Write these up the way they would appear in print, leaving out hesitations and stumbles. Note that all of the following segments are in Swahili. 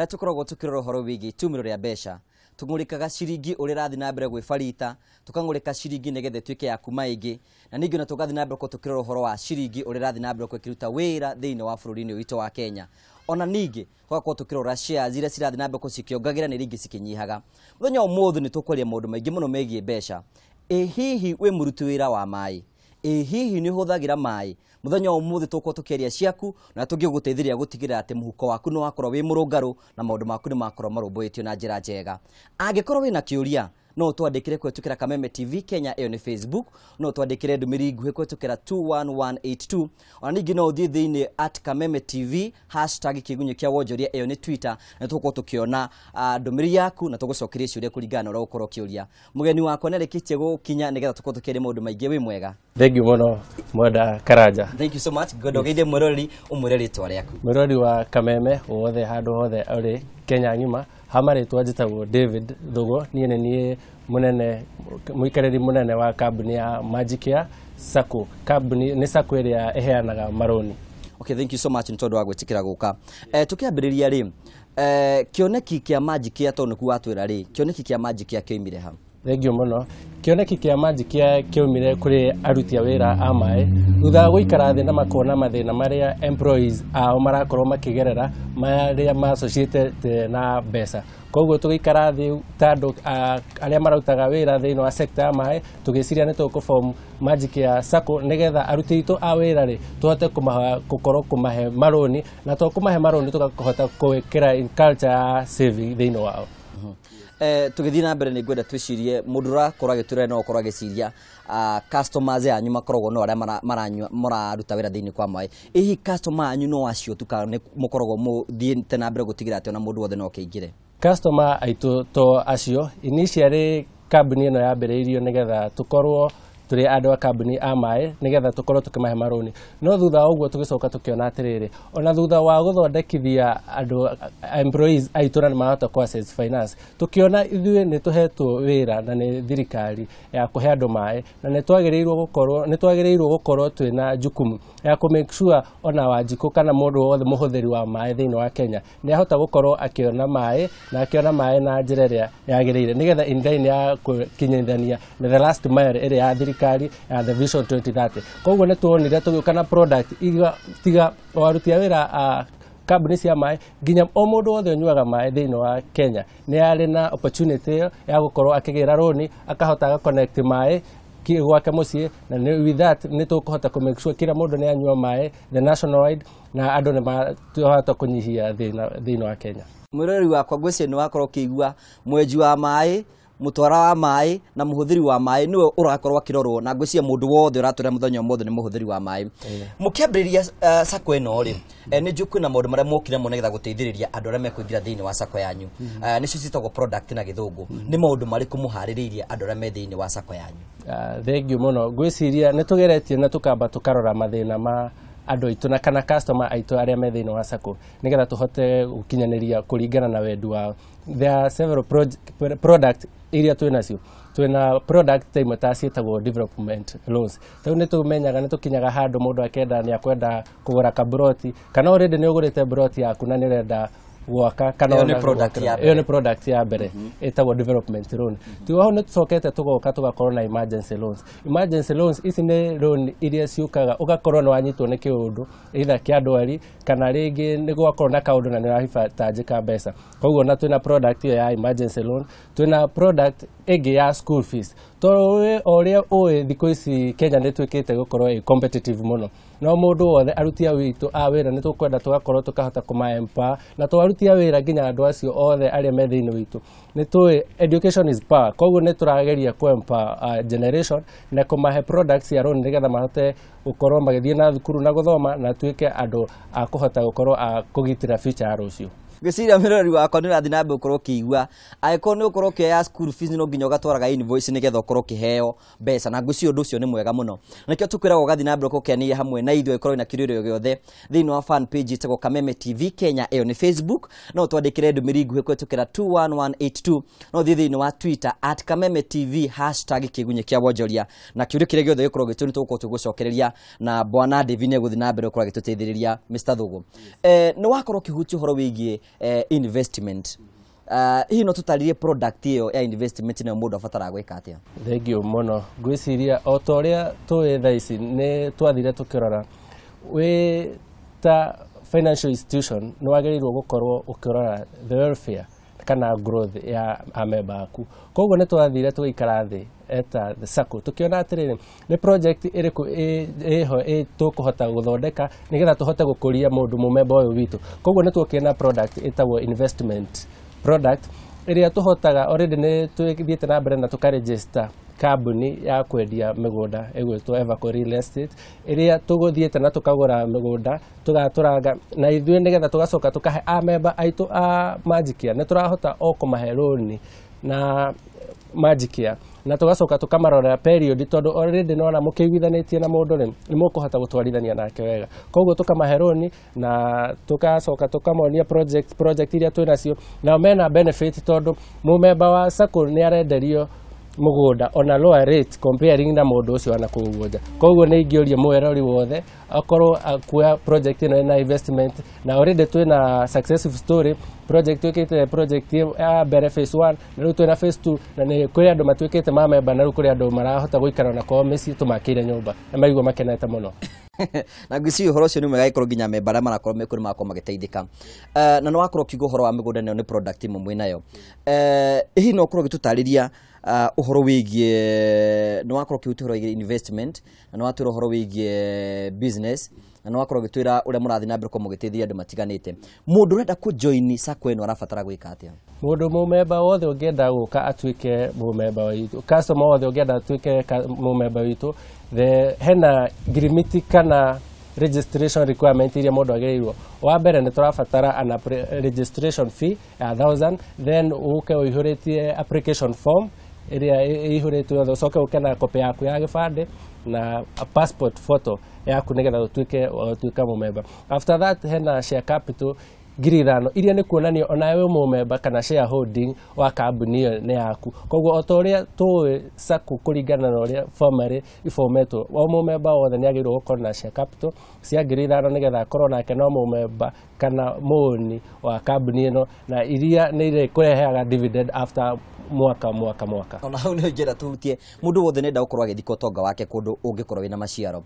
Ara tukoragwo tukirora horo wigi tumiro ria besha. Tungurikaga ciringi uri rathi na mbere gwifarita, tukangurika ciringi negethe twike ya kuma ingi. Na ningi na tugathi na mbere ko tukirora horo wa ciringi uri rathi na mbere ko kiruta wira thiini wa bururi-ini witu wa Kenya. Ona ningi twako tukirora shares iria cirathi na mbere ko cikiongagira ni ringi cikinyihaga. Muthenya umuthi ni tukwaria maundu maingi muno megie besha. Hihi we muruti wira wa mai? Hihi ni huthagira mai? Muthenya umuthi tuko tukeria ciaku na tungiguteithiria gutigirira ati muhuko waku no wakorwo wi murungaru na maundu maku ni makorwo marumbuitio na njira njega. Angikorwo wina kiuria no twandikire kwetukira Kameme TV Kenya iyo ni Facebook, no twandikire ndumiri nguhi kwetukira 21182. Ona ningi no uthie thiini @Kameme TV #kigunyo kia wonjoria iyo ni Twitter, na tuko tukiona ndumiri yaku na tugucokeria ciuria kuringana ura ukorwo kiuria. Mugeni wakwa nerekitie gukinya nigetha tuko tukeria maundu maingi wi mwega. Thank you muno Mwenda Karanja. Thank you so much. Godogeithie murori umwire ritwa riaku. Murori wa Kameme wothe handu hothe uri Kenya ngima. Hamari twajitagwo David Thugo, nie munene muikariri munene wa kambuni ya Magicare Sacco. Kambuni ni Sacco iria iheanaga maroni. Okay, thank you so much ntondo wa gwitikira guka. Tukiambiriria ri kioneki kia Magicare tonu ku watwira ri kioneki kia Magicare kioimire ha. Thank you muno. Kioneki kia Magicare kioimire kuri aruti a wira a mai thutha guikara thi na makona mathina maria employees ao marakorwo makigerera maria ma associated na mbeca. Koguo tugikara thi tandu aria marutaga wira thiini wa sector ya mai tugiciria ni tukuform Magicare Sacco nigetha aruti itu a wira ri tuhote kumahe maroni na tukumahe maroni tukahota kuwekera in culture saving thiini wao. Tugithii na mbere ni ngwenda twicirie mudura korwa gitura no korwa giciria customers anyu makoragwo no aria mararuta wira thiini kwa mai. Ihi customer anyu no acio tuka mukoragwo muthiite na mbere gutigira ati ona mundu wothe no kiingire? Customer aitu to acio initially kambuni ino yambiriirio nigetha tukorwo turi andu a kambuni a mai nigetha tukorwo tukimahe maroni. No thutha uguo tugicoka tukiona atiriri ona thutha wa guthondekithia andu employees aitu na mahota kwa access finance tukiona ithuĩ ni tuhetwo wira na ni thirikari ya kuhe andu mai na ni twagĩrĩirwo gukorwo twina jukumu ya ku make sure ona Wanjiku kana mundu wothe muhuthiri wa mai thiini wa Kenya ni ahota gukorwo akiona mai na akiona mai na njira iria yagĩrĩire nigetha in line ya kinyithania na the last mile iria ya thirikari ya the Vision 2030. Koguo ni tuonire tugiuka na product tiga waruti a wira a kambuni cia mai nginya o mundu wothe unyuaga mai thiini wa Kenya ni ari na opportunity ya gukorwo akigira roni akahota connect mai gwake mucii na with that ni tukuhota ku make sure kila mundu ni anyua mai the national wide na andu ni mahota kunyihia thiini wa Kenya. Mwirori wakwa ngwiciria ni wakorwo kiigua mwenji wa mai, mutwara wa mai na muhuthiri wa mai niwe urakorwo akirorwo na ngwiciria mundu wothe uratura muthenya mothe ni muhuthiri wa mai. Mukiambiriria Sacco ino ri ni njuku na maundu maria mokire mo nigetha guteithiriria andu aria mekuingira thiini wa Sacco yanyu. Ni citagwo product na githungu. Ni maundu mariku muhaririirie andu aria me thiini wa Sacco yanyu? Thank you muno. Ngwiciria ni tugeretie na tukamba tukarora mathina ma andu aitu na kana customer aitu aria me thiini wa Sacco nigetha tuhote gukinyaniria kuringana na wendu wao. There are several product iria twinacio. Twina product time ta cietagwo development loans. Tau ni tumenyaga ni tukinyaga handu mundu akenda ni akwenda kugura kabroti kana already ni ugurite broti yaku na ni renda gwaka kana iyo ni product ya mbere etagwo development loan. Tuho ni tucokete tugoka tugakorwo na emergency loans. Emergency loans ici ni loan iria ciukaga ugakorwo ni wanyitwo ni kiundu either kia ndwari kana ringi ni gwakorwo na kaundu na ni rahibatanjika mbeca. Koguo na twina product ya emergency loan, twina product ege ya school fees. Towe oria oe thikũ ici Kenya ni twikite gukorwo competitive muno. No mundu wothe aruti a witu a wira ni tukwenda tugakorwo tukahota kumaempa na twaruti a wira nginya andu acio othe aria me thiini witu ni tui education is power. Koguo ni turageria kuempa generation na kumahe products ya loan nigetha mahote gukorwo magithie na thukuru na guthoma na tuike andu a kuhota gukorwo a kugitira future ya rucio. Ngiciria mirori wakwa ni rathi na mbe ukorwo kiigua aiko ni ukorwo kia school fees no nginya ugatwaraga invoice nigetha ukorwo kiheo mbeca na ngwiciria undu ucio ni mwega muno. Nakio tukwiraga ugathi na mbe ukokenia hamwe na ithuĩ ikorwo ina kiririo giothe thiini wa fan page itagwo Kameme TV Kenya iyo ni Facebook, no twandikire ndumiri nguhi kwetukira 21182, no thiini wa Twitter @Kameme TV #kigunyo kia wonjoria na kiurio kire giothe gikorwo gitu ni tugukorwo tugucokereria na bwana David ni guthi na mbere ukorwo gituteithiriria Mr. Thugu. Ni wakorwo kihutio horo wigie investment. Hihi no tutaririe product iyo ya investment na mundu abatara gwika atia? Thengio muno gwiciria o ta uria twi thaa ici ni twathire tukirora we ta financial institution no wagĩrĩirwo gukorwo ukirora the welfare kana growth ya amemba aku. Koguo ni twathire tuikara thi eta the sacco tukiona atiriri ni project iriku eho tukuhota guthondeka nigetha tuhote gukuria mundu mumemba uyu witu. Koguo ni tukina product etagwo investment product iria tuhotaga already ni twithiite na mbere na tukaregister kambuni ya kwendia migunda igwitwo Everco Real Estate iria tuguthiite na tukagura migunda tugaturanga na ithuĩ nigetha tugacoka tukahe amemba aitu a Magic ni turahota o kumahe loan na Magic na tugacoka tukamarora period tondu already nona mukiguithanitie na mundu ni mukuhota gutwarithania nake wega. Koguo tukamahe loan na tugacoka tukamonia project iria twinacio na mena benefit tondu mumemba wa sacco ni arenderio mugunda on a lower rate comparing na mundu ucio ana kuguja. Koguo ni ingioria mwerori wothe akorwo akuya project ino na investment na already twina successful story project twikite project ya mbere phase 1 na riu twina phase 2 na ni kuri andu matwikite mamemba na riu kuri andu marahota guikara na kwa mesi tumakire nyumba na maigua makenete muno. Na ngwisi uhoro ucio ni mwega ikorwo nginya memba ara marakorwo mekuri makwa magiteithika. Na no wakorwo kiugo uhoro wa migunda ni product imwe nayo. Hihi no korwo gitutariria uhoro wigie no wakorwo kiuturo investment na no waturo uhoro wigie business na no wakorwo gitwira uria murathi na mbere ko mugiteithia andu matiganite. Mundu renda ku join sacco eno arabatara gwika atia? Mundu mumemba wothe ungienda guka atwike mumemba witu, customer wothe ungienda atwike mumemba witu, the hena grimiti kana registration requirement iria mundu agerirwo. Wa mbere ni turabatara ana registration fee ya 1000, then uke uihuritie application form iria ihuritwe yothe, ucoke ukena kopi yaku ya gibande na a passport photo yaku nigetha utuika mumemba. After that hena share capital ngiri 5 iria ni kuonania ona wewe mumemba kana shareholding wa kambuni iyo ni yaku. Koguo o ta uria tuwe sacco kuringana na uria formally ifometwo wa mumemba wothe ni agirwo gukorwo na share capital cia ngiri 5 nigetha akorwo nake no mumemba kana muoni wa kambuni ino na iria ni ire kureheaga dividend after mwaka. Ona hau ni ngera tuhutie mundu wothe nenda gukorwo agithika utonga wake kundu ungikorwo wina maciaro.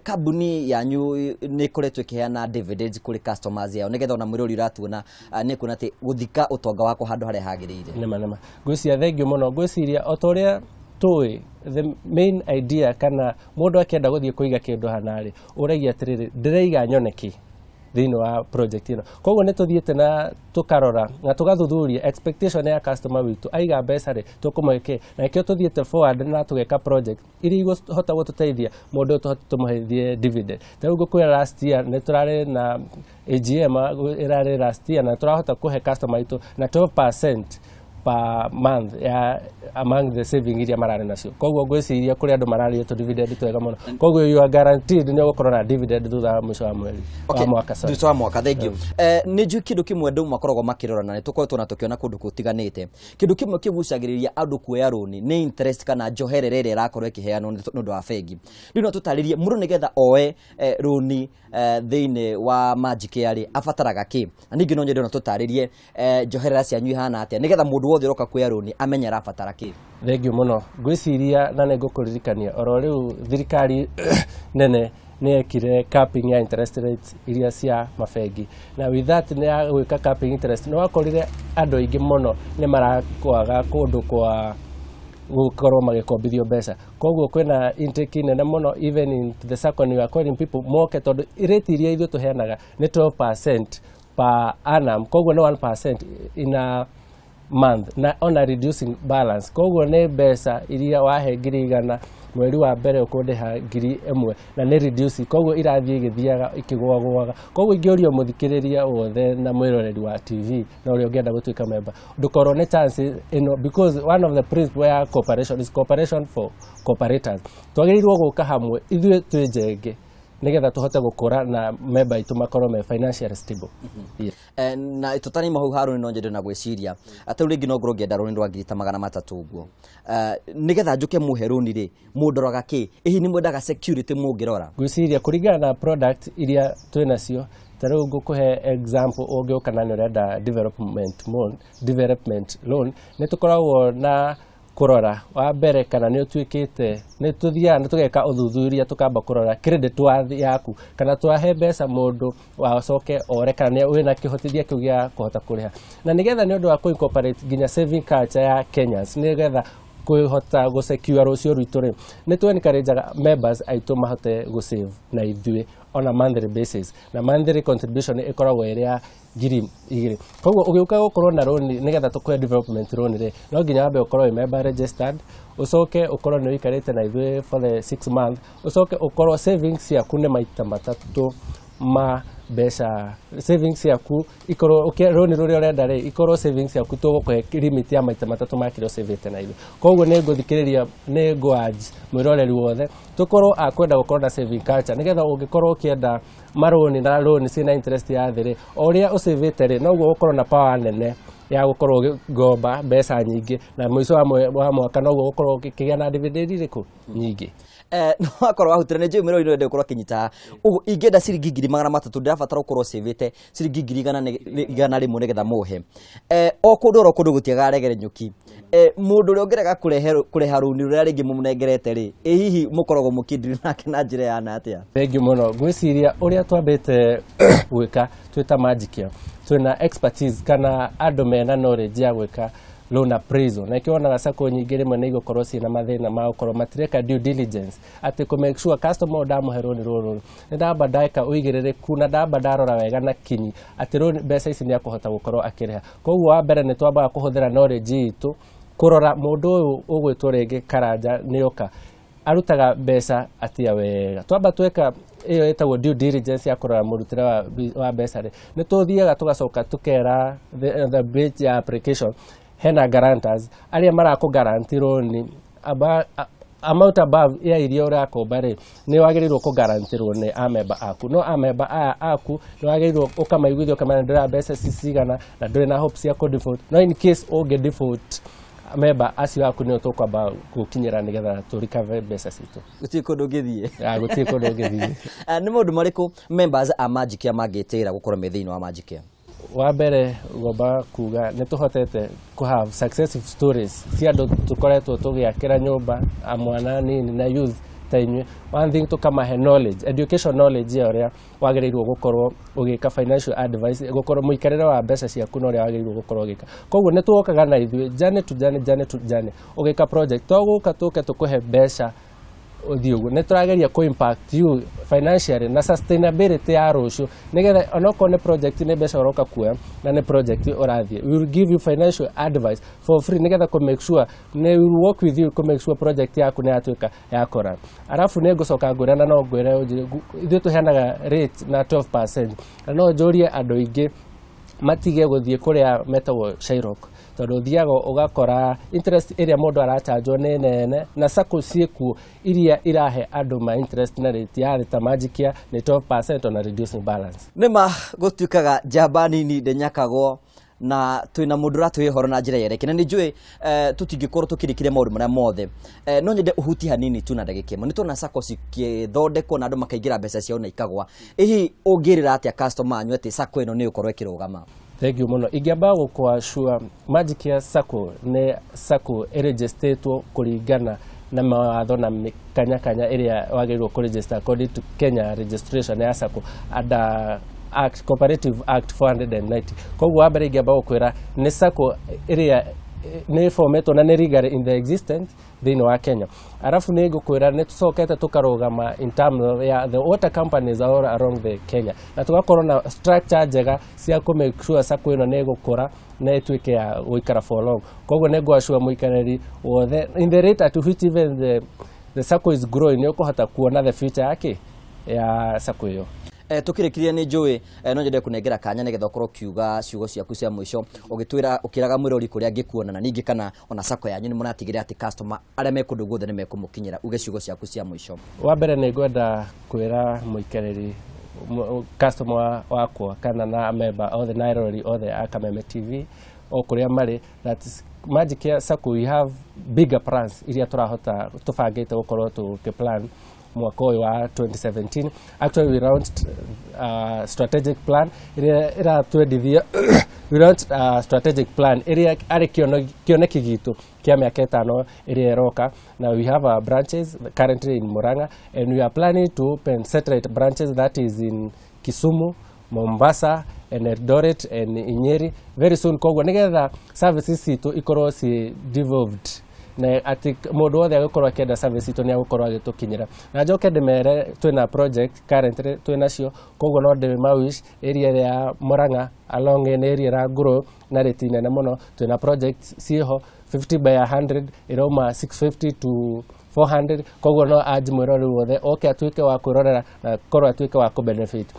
Kambuni yanyu ni koretwe kiheana dividends kuri customers yao nigetha ona mwirori uratuona ni kuona ati guthika utonga wako handu haria hagirire. Nema gwiciria thengio muno gwiciria o ta uria tuwi the main idea kana mundu akienda guthie kuiga kindu hanari uragia atiriri ndireiga nyoneki thini wa project ino. Koguo ni tuthiete na tukarora na tugathuthuria expectation ya customer witu aiga mbeca ri tukumweke na ikio tuthiete forward na tugeka project iri hota gututeithia mundu tuhote tumuheithie dividend. Taguo kwa last year ni turare na AGM irare last year na turahota kuhe customer witu na 12% per month among the saving iria marare nacio. Koguo gwiciria kuri andu marari to dividend twega muno. Koguo you are guaranteed ni ugukorwo na dividend thutha mwisho wa mweri wa mwaka sa. Thutha wa mwaka. Thank you. Ni njui kindu kimwe ndu makoragwo makirora na tukoretwo na tukiona kundu kutiganite. Kindu kimwe kigucagiriria andu kuoya loan ni interest kana njoherere ire irakorwo ikiheanwo nundu wa bengi. Riu no tutaririe mundu nigetha oe loan thini wa Magic yari abataraga ki. Na ningi no nyende no tutaririe njoherera cianyu ihana atia nigetha mundu wothe roka kuoya loan amenye arabatara ki. Thengio muno gwiciria na nigukuririkania oro riu thirikari nene ni ekire capping ya interest rates iria cia mabengi na with that ni gwika capping interest no wakorire andu aingi muno ni marakwaga kundu kwa gukorwo magikombithio mbeca. Koguo kwina intake nene muno even in the second you are calling people moke tondu rate iria ithu tuheanaga ni 12% per annum. Koguo ni 1% in a month na on a reducing balance. Koguo ni mbeca iria wahe ngiri 100 mweri wa mbere ukundiha ngiri 1 na ni reduce. Koguo irathie igithiaga ikigwagwaga. Koguo ingiorio muthikiriria wothe na mwiroreri wa TV na uri ungienda gutuika member ndukorwo ni chance ino because one of the principles ya cooperation is cooperation for cooperators. Twagirirwo guka hamwe ithuĩ twinjenge nigetha tuhote gukura na member itu makorwo me financially stable. Na tutani mahu haru no njede na gwiciria atu ringi no ngoro ngienda runi rwa ngiri ta 300 uguo nigetha njuke muheruni ri mundoraga ki ihi ni mwendaga security mungirora gwiciria kuringana na product iria twinacio tarĩu ngũkũhe example ũngĩũka na nĩ ũrenda development loan nĩ tũkoragwo na kurora wa mbere kana nĩ ũtuĩkĩte nĩ tũthiaga nĩ tũgeka ũthuthuria tũkamba kurora credit worth yaku kana twahe mbeca mũndũ wacoke ore kana nĩ wĩna kĩhotithia kĩu gĩa kũhota kũrĩha na nĩgetha nĩ ũndũ wa incorporate nginya saving culture ya Kenyans nĩgetha kwĩhota gũsecure rũciũ rwitũ rĩ nĩ tũ encourage members aitũ mahote gũsave na ithuĩ on a monthly basis na monthly contribution ĩkoragwo ĩrĩ ya 2,000 koguo ũgĩũka gũkorwo na loan nĩgetha tũkũhe development loan rĩ no nginya wambe ũkorwo member registered ucoke ũkorwo nĩ ũikarĩte na ithuĩ for the 6 months ucoke ũkorwo savings yaku nĩ maita matatũ ma mbeca savings yaku ikorwo loan rũrĩa ũrenda rĩ ikorwo savings yaku tũgũkũhe limit ya maita matatũ ma kĩrĩa ũcĩvĩte na ithuĩ koguo nĩ ngũthikĩrĩria nĩ ngũurge mwĩroreri wothe tũkorwo akwenda gũkorwo na saving culture nĩgetha ũngĩkorwo ũkĩenda marũni na loan ciĩna interest ya thĩ rĩ o ũrĩa ũcĩvĩte rĩ noguo ũkorwo na power nene ya gũkorwo ũkĩgomba mbeca nyingĩ na mũico wa mwaka noguo ũkorwo ũkĩgĩa na dividend irĩkũ nyingĩ no akorwo ahutire nĩ njũĩ mĩrori nĩ gũkorwo kinyita ũguo ingĩenda ciringi 300 ndĩrabatara gũkorwo cĩvĩte ciringi 100 rĩmwe nĩgetha mũhe o kũndũ gũtiagaregere nyuki mũndũ ũrĩa ũngĩrega kũrĩha rũni rũrĩa rĩngĩ mũnengerete rĩ hihi mũkoragwo mũkĩndiri nake na njĩra ya atĩa thengiũ mũno ngwĩciria ũrĩa twambĩte gwĩka twĩta Magicare twĩna expertise kana andũ mena knowledge ya gwĩka loan appraisal na kĩonaga sacco nyingĩ rĩmwe nĩ igũkorwo ciĩna mathĩna ma gũkorwo matireka due diligence atĩ kũ make sure customer ndamũhe rũni rũrũ nĩ ndamba ndeka ũigĩrĩrĩku na ndamba ndarora wega na kinyi atĩ rũni mbeca ici nĩ akũhota gũkorwo akĩrĩha koguo wa mbere nĩ twambaga kũhũthĩra knowledge itũ kũrora mũndũ ũyũ ũgwĩtwo rĩngĩ Karanja nĩoka arutaga mbeca atia wega twamba tweka iyo ĩtagwo due diligence ya kũrora mũrutĩre wa mbeca rĩ nĩ tũthiaga tũgacoka tũkera the bridge ya application hena guarantors arĩa marakũgaranti loan amount above ya iria ũrakomba rĩ nĩ wagĩrĩirwo kũgarantirwo nĩ amemba aku no amemba aya aku nĩ wagĩrĩirwo ũkamaiguithia ũkamenya ndũrĩ mbeca cigana na ndũrĩ na hope cia kũ-default no in case ũngĩ default member acio aku nĩo tũkwamba gũkinyĩra nĩgetha tũrikave mbeca citũ gũtirĩ kũndũ ũngĩthiĩ gũtirĩ kũndũ ũngĩthiĩ nĩ maũndũ marĩkũ members a Magicare mangĩtĩĩra gũkorwo me thĩinĩ wa Magicare wa mbere ngomba kuga nĩ tũhotete kũ have successive stories cia andũ tũkoretwo tũgĩakĩra nyũmba mwana nini na youth ta inyuĩ one thing tũkamahe knowledge education knowledge ya ũrĩa wagĩrĩirwo gũkorwo ũgĩka financial advice gũkorwo mũikarĩre wa mbeca ciaku na ũrĩa wagĩrĩirwo gũkorwo ũgĩka koguo nĩ tũgokaga na ithuĩ journey to journey ũgĩka project to gũka tũke tũkũhe mbeca ũthiĩ ũguo nĩ tũrageria kũ impact you financially na sustainability ya rũciũ nĩgetha onokorwo nĩ project nĩ mbeca ũroka kuoya na nĩ project ũrathiĩ we will give you financial advice for free nĩgetha kũ make sure we will work with you kũ make sure project yaku nĩ yatuĩka yakora arafu nĩ ngũcoka ngwĩra na no ngwĩre ithuĩ tũheanaga rate na 12% na no njũrie andũ aingĩ matige gũthiĩ kũrĩa metagwo Shylock tondũ thiaga ũgakora interest ĩrĩa mũndũ arachanjwo nĩ nene na sacco ciĩkuo iria irahe andũ ma interest na rate ya ta Magicare nĩ 12% na reducing balance nĩma gũtuĩkaga njamba nini ndenyakagwo na twĩna mũndũ ũratũhe ũhoro na njĩra yereke na nĩ njũĩ tũtingĩkorwo tũkĩrĩkĩre maũndũ marĩa mothe no nyende ũhuti hanini tu na ndagĩka ĩmwe nĩ tuona sacco cigĩthondekwo na andũ makaingĩra mbeca ciao na ikagwa hihi ũngĩrĩra atĩa customer anyu atĩ sacco ĩno nĩ ũkorwo ĩkĩrũgama thank you mũno ingĩamba gũkwashua Magicare sacco nĩ sacco ĩregistrĩtwo kũringana na mawatho na mĩkanyakanya ĩrĩa wagĩrĩirwo kũregister according to Kenya registration ya sacco under Act Cooperative Act 490 koguo wa mbere ingĩamba gũkwĩra nĩ sacco ĩrĩa nĩ formatwo na nĩ legally in the existence thĩinĩ wa Kenya arafu nĩ ngũkwĩra nĩ tũcokete tũkarũgama in terms ya the water companies all around the Kenya na tũgakorwo na structure njega cia kũ make sure sacco ĩno nĩ ĩgũkũra na ĩtuĩke ya gũikara for long koguo nĩ ngwacua mũikarĩri wothe in the rate at which even the sacco is growing nĩ ũkũhota kuona the future yake ya sacco ĩyo tukirikiria ni njui no nyende kunengera kanya nigetha ukorwo kiuga ciugo ciaku cia mwisho ugitwira ukiraga mwirori kuria ngikuona na ningi kana ona sacco yanyu ni muratigire ati customer aria mekundu guothe ni mekumukinyira uge ciugo ciaku cia mwisho wa mbere ni ngwenda kwira muikariri customer wakwa kana na member of the Nairobi or the Akameme TV o kuria mari that Magicare Sacco we have bigger plans iria turahota tubangite gukorwo tukiplan mwaka ũyũ wa 2017. Actually we launched strategic plan ira twendithia we launched strategic plan area ari kioneki gitu kia miaka 5 area iroka. Now we have branches currently in Murang'a, and we are planning to open satellite branches that is in Kisumu, Mombasa, and Eldoret and Nyeri very soon. Koguo nigetha services itu ikorwo si devolved na ati mundu wothe agukorwo akienda service itu ni agukorwo agitukinyira. Na njoke ndimere twina project currently twinacio, koguo no ndime mawish area ya Murang'a along in area ra Nguru na ritinene muno twina project ciho 50 by 100 irauma 650 to 400. Koguo no aji mwirori wothe oke atuike wa kwirorera na korwo atuike wa kubenefit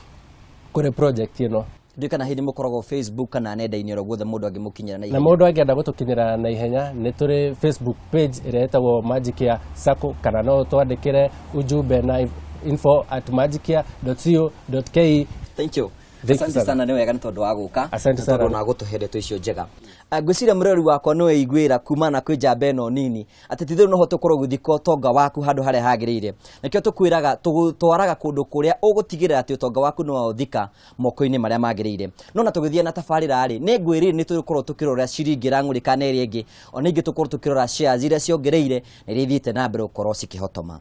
kuri project ino. Ndika na hindi mukoragwo Facebook kana nenda-inĩ oro guothe mundu angimukinyira na ihenya. Na mundu angienda gutukinyira na ihenya ni turi Facebook page ira etagwo Magikia Sacco, kana no twandikire ujumbe na info@magikia.co.ke. Thank you. Asante sana ni wega ni tondu wa guka. Asante sana na gutuhendetwo icio njega. Ngwiciria murori wakwa no igwira kumana kwi njamba eno nini ati tithiru no hote korwo guthika utonga waku handu haria hagirire. Nakio tukwiraga twaraga kundu kuria ugutigirira ati utonga waku no uthika moko-ini maria magirire. No na tugithia na tafarira ri ni ngwirire ni tukorwo tukirora ciringi rang'urika na iri ingi, ona ingi tukorwo tukirora shares iria ciongereire na iria ithiite na mbere ukorwo cikihotoma.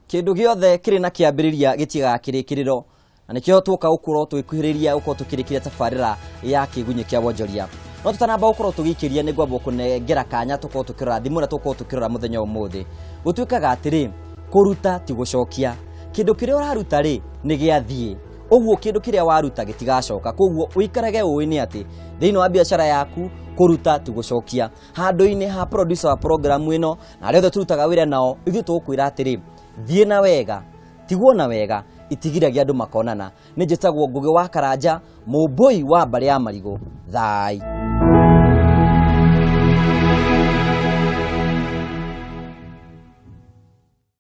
Kindu giothe kiri na kiambiriria gitiga kirikiriro, na nikio tuka ukorwo twikuhiriria ukorwo tukirikiria tafarira ya kigunyi kia wonjoria. No tutanamba ukorwo tugikiria ni gwabo kunengera kanya tukorwo tukirora thimu na tukorwo tukirora muthenya umuthi. Gutuikaga atiri kuruta ti gucokia. Kindu kiria uraruta ri ni giathie. Oguo kindu kiria waruta gitigacoka. Koguo uikarage uini ati thiini wa biashara yaku kuruta ti gucokia. Handu-ini ha producer wa program ino na aria turutaga wira nao ithu tukwira atiri thie na wega tiguo na wega itigiragia andu makonana. Ni njitagwo Ngugi wa Karanja, mumbui wa mbari ya Marigu. Thai.